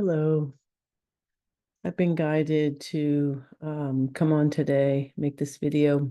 Hello. I've been guided to come on today, make this video.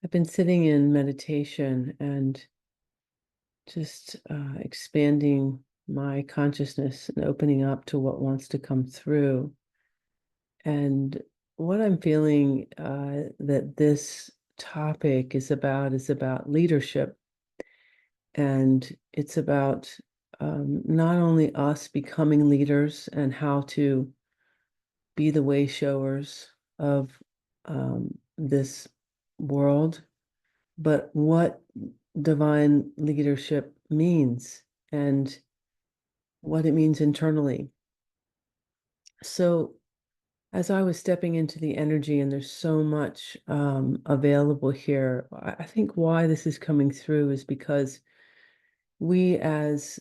I've been sitting in meditation and just expanding my consciousness and opening up to what wants to come through. And what I'm feeling that this topic is about leadership. And it's about not only us becoming leaders and how to be the way showers of this world, but what divine leadership means and what it means internally. So, as I was stepping into the energy, and there's so much available here, I think why this is coming through is because we as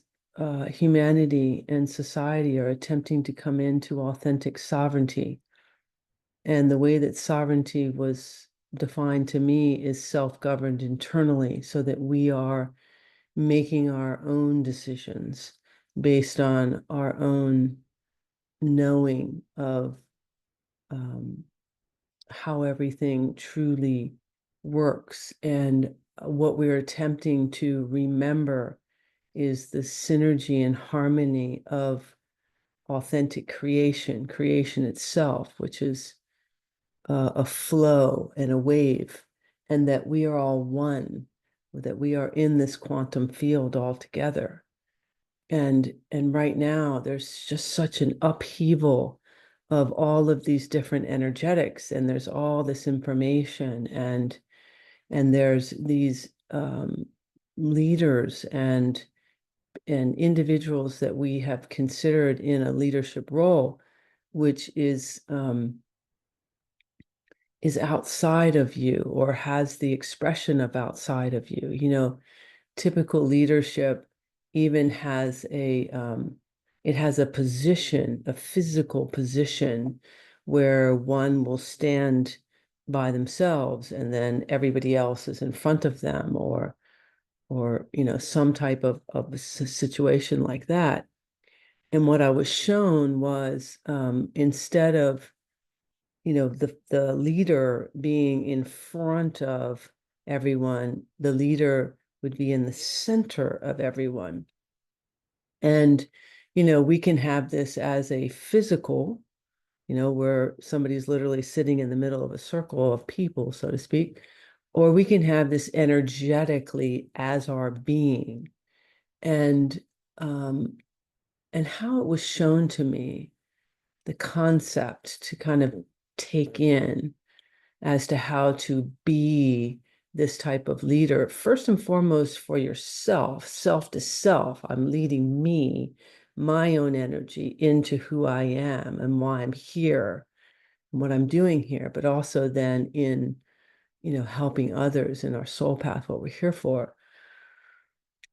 humanity and society are attempting to come into authentic sovereignty. And the way that sovereignty was defined to me is self-governed internally, so that we are making our own decisions based on our own knowing of um, how everything truly works. And what we're attempting to remember is the synergy and harmony of authentic creation itself, which is a flow and a wave, and that we are all one, that we are in this quantum field all together. And right now, there's just such an upheaval of all of these different energetics, and there's all this information, and there's these leaders and individuals that we have considered in a leadership role, which is outside of you or has the expression of outside of you. Typical leadership even has it has a position, a physical position, where one will stand by themselves and then everybody else is in front of them, or some type of a situation like that. And what I was shown was, instead of the leader being in front of everyone, the leader would be in the center of everyone. And we can have this as a physical, where somebody's literally sitting in the middle of a circle of people, so to speak, or we can have this energetically as our being. And um and how it was shown to me, the concept to kind of take in as to how to be this type of leader, first and foremost for yourself, self to self. I'm leading me, my own energy into who I am and why I'm here and what I'm doing here, but also then in, helping others in our soul path, what we're here for.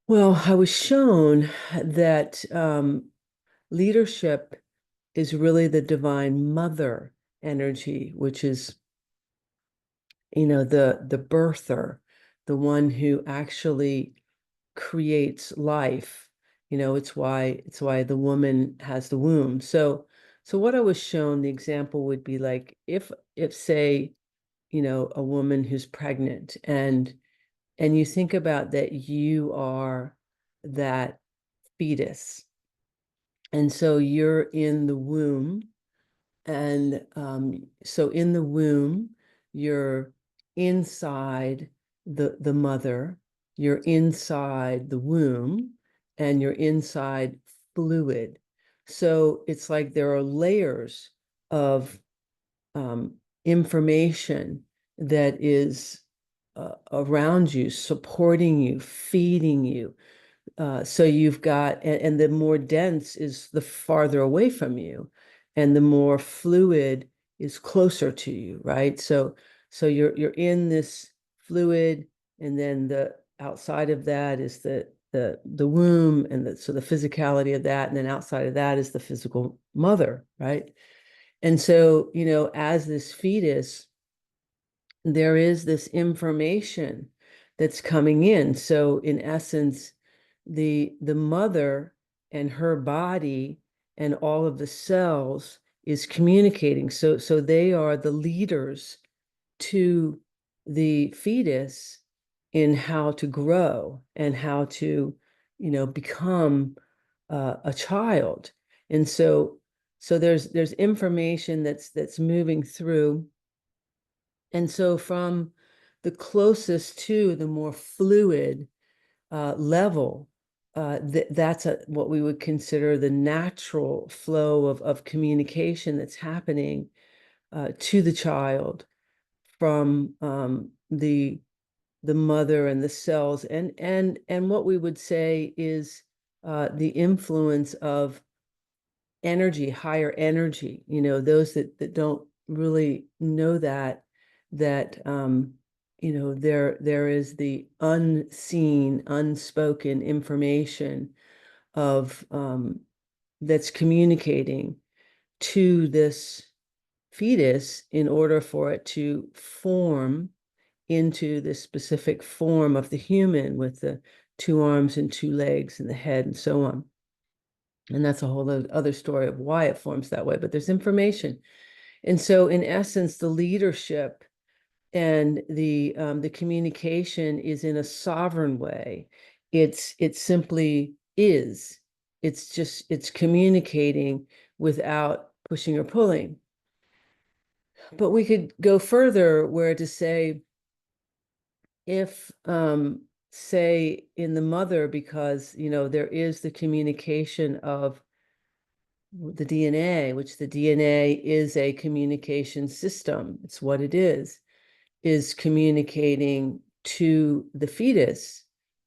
Well, I was shown that leadership is really the divine mother energy, which is the birther, the one who actually creates life. It's why the woman has the womb. So what I was shown, the example would be like, if say, a woman who's pregnant, and you think about that you are that fetus, and so you're in the womb. And so in the womb, you're inside the mother, you're inside the womb, and you're inside fluid. So it's like there are layers of information that is around you, supporting you, feeding you. So you've got, and the more dense is the farther away from you, and the more fluid is closer to you, right? So you're in this fluid, and then the outside of that is the womb, and so the physicality of that, and then outside of that is the physical mother, right? And so, as this fetus, there is this information that's coming in. So in essence, the mother and her body and all of the cells is communicating. So they are the leaders to the fetus in how to grow and how to, become a child. And so there's information that's moving through. And so from the closest to the more fluid level, that's what we would consider the natural flow of communication that's happening to the child from the mother and the cells, and what we would say is the influence of energy, higher energy. Those that don't really know that there is the unseen, unspoken information of that's communicating to this fetus in order for it to form into the specific form of the human with the 2 arms and 2 legs and the head and so on. And that's a whole other story of why it forms that way, but there's information. And so in essence, the leadership and the communication is in a sovereign way. It simply is. It's communicating without pushing or pulling. But we could go further where to say, if say in the mother, because there is the communication of the DNA, which the DNA is a communication system, it's what it is communicating to the fetus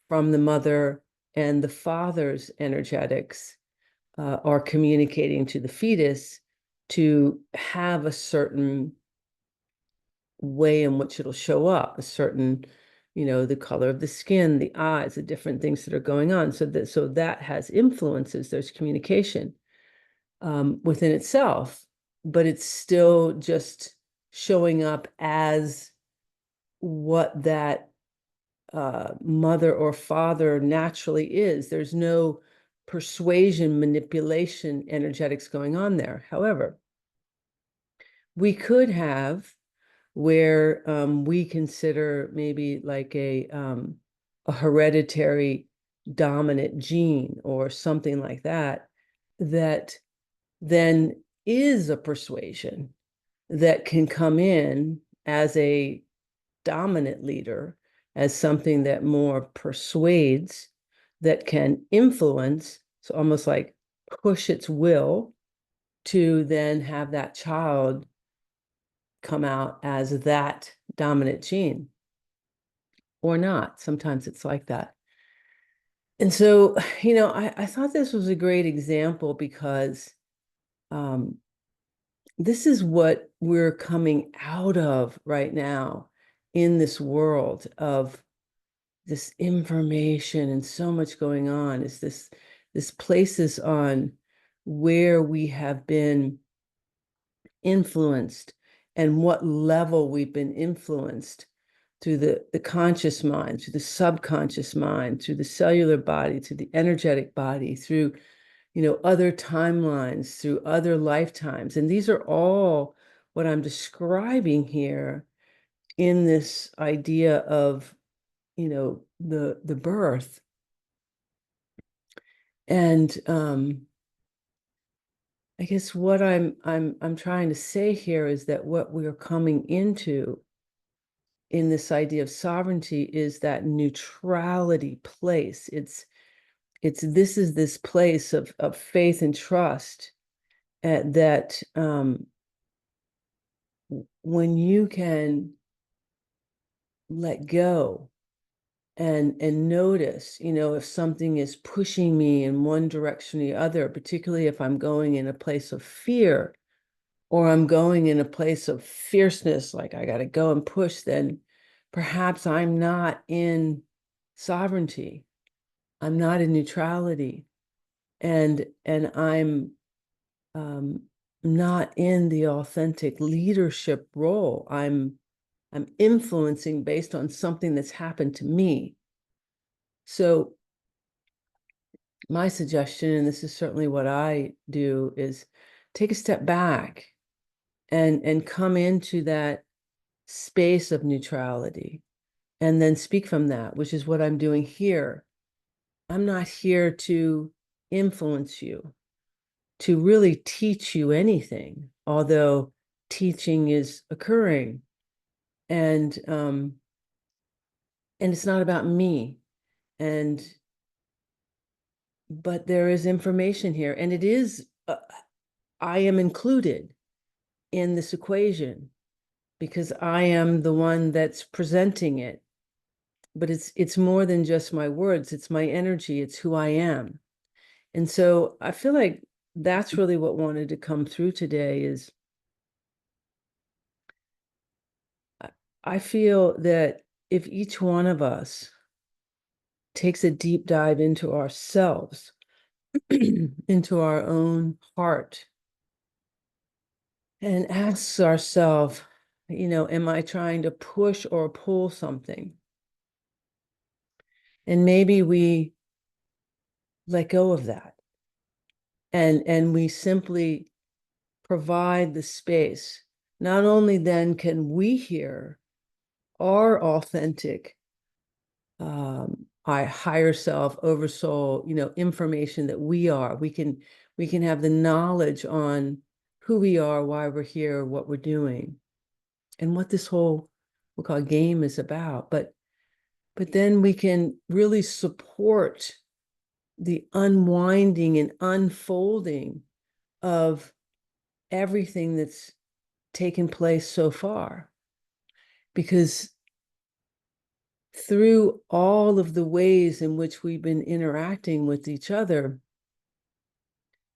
from the mother, and the father's energetics are communicating to the fetus to have a certain way in which it'll show up, a certain, the color of the skin, the eyes, the different things that are going on. So that has influences. There's communication within itself, but it's still just showing up as what that mother or father naturally is. There's no persuasion, manipulation, energetics going on there. However, we could have where we consider maybe like a hereditary dominant gene or something like that, that then is a persuasion that can come in as a dominant leader, as something that more persuades, that can influence, so almost like push its will to then have that child come out as that dominant gene or not. Sometimes it's like that. And so, I thought this was a great example because this is what we're coming out of right now in this world of this information and so much going on. Is this places on where we have been influenced and what level we've been influenced through the conscious mind, through the subconscious mind, through the cellular body, through the energetic body, through other timelines, through other lifetimes. And these are all what I'm describing here in this idea of the birth. And I guess what I'm trying to say here is that what we're coming into in this idea of sovereignty is that neutrality place. This is this place of faith and trust that when you can let go and notice, if something is pushing me in one direction or the other, particularly if I'm going in a place of fear or I'm going in a place of fierceness, like I got to go and push, then perhaps I'm not in sovereignty. I'm not in neutrality, and I'm not in the authentic leadership role. I'm influencing based on something that's happened to me. So my suggestion, and this is certainly what I do, is take a step back and come into that space of neutrality and then speak from that, which is what I'm doing here. I'm not here to influence you, to really teach you anything, although teaching is occurring. And it's not about me. But there is information here, and it is, I am included in this equation because I am the one that's presenting it. But it's more than just my words, it's my energy, it's who I am. And so I feel like that's really what wanted to come through today is I feel that if each one of us takes a deep dive into ourselves, into our own heart, and asks ourselves, am I trying to push or pull something? And maybe we let go of that. And we simply provide the space. Not only then can we hear our authentic, our higher self, oversoul, information that we are. We can have the knowledge on who we are, why we're here, what we're doing, and what this whole we'll call game is about. But then we can really support the unwinding and unfolding of everything that's taken place so far. Because through all of the ways in which we've been interacting with each other,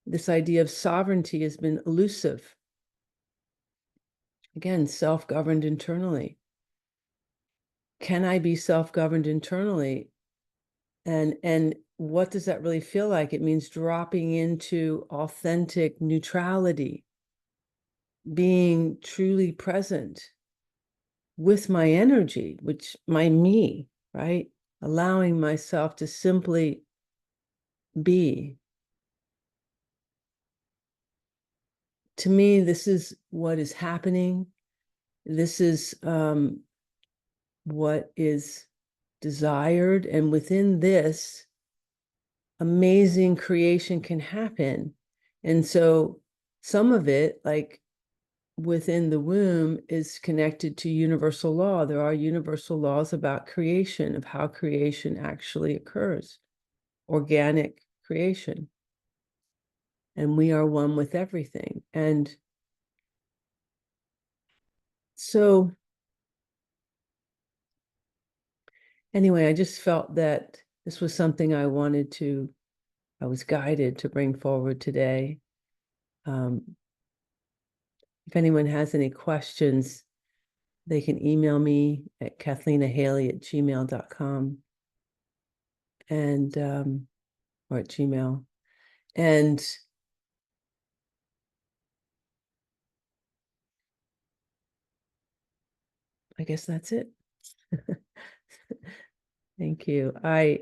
this idea of sovereignty has been elusive. Again, self-governed internally. Can I be self-governed internally? And what does that really feel like? It means dropping into authentic neutrality, being truly present with my energy, which my me, right? Allowing myself to simply be. To me, this is what is happening. This is what is desired. And within this, amazing creation can happen. And so some of it, like within the womb, is connected to universal law. There are universal laws about creation, of how creation actually occurs, organic creation. And we are one with everything. And so anyway, I just felt that this was something I was guided to bring forward today. If anyone has any questions, they can email me at kathleenahaley@gmail.com and or at Gmail. And I guess that's it. Thank you. I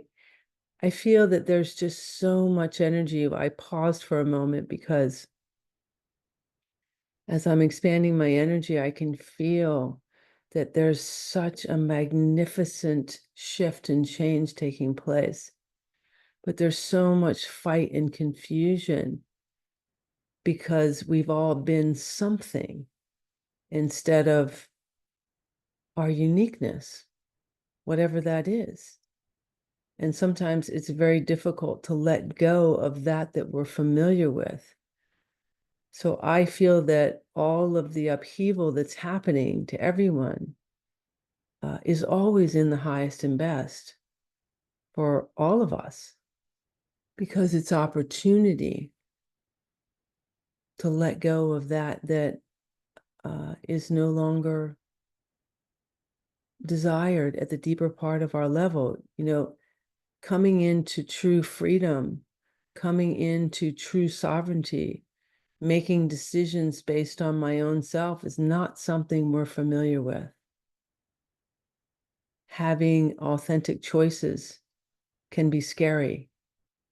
feel that there's just so much energy. I paused for a moment because as I'm expanding my energy, I can feel that there's such a magnificent shift and change taking place. But there's so much fight and confusion because we've all been something instead of our uniqueness, whatever that is. And sometimes it's very difficult to let go of that we're familiar with. So I feel that all of the upheaval that's happening to everyone is always in the highest and best for all of us, because it's opportunity to let go of that is no longer desired at the deeper part of our level. Coming into true freedom, coming into true sovereignty, making decisions based on my own self is not something we're familiar with. Having authentic choices can be scary.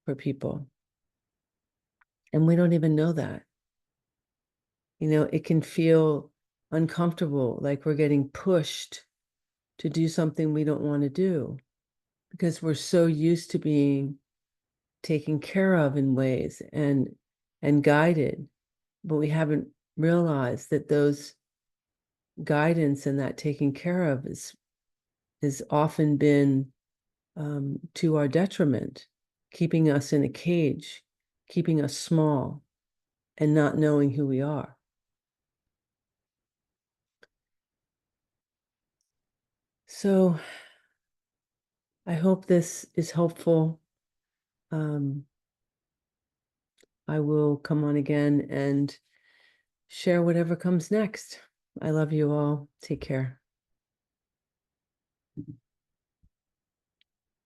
for people. And we don't even know that. You know, it can feel uncomfortable, like we're getting pushed to do something we don't want to do because we're so used to being taken care of in ways and guided, but we haven't realized that those guidance and that taking care of is often been to our detriment, keeping us in a cage, keeping us small, and not knowing who we are. So I hope this is helpful. I will come on again and share whatever comes next. I love you all. Take care.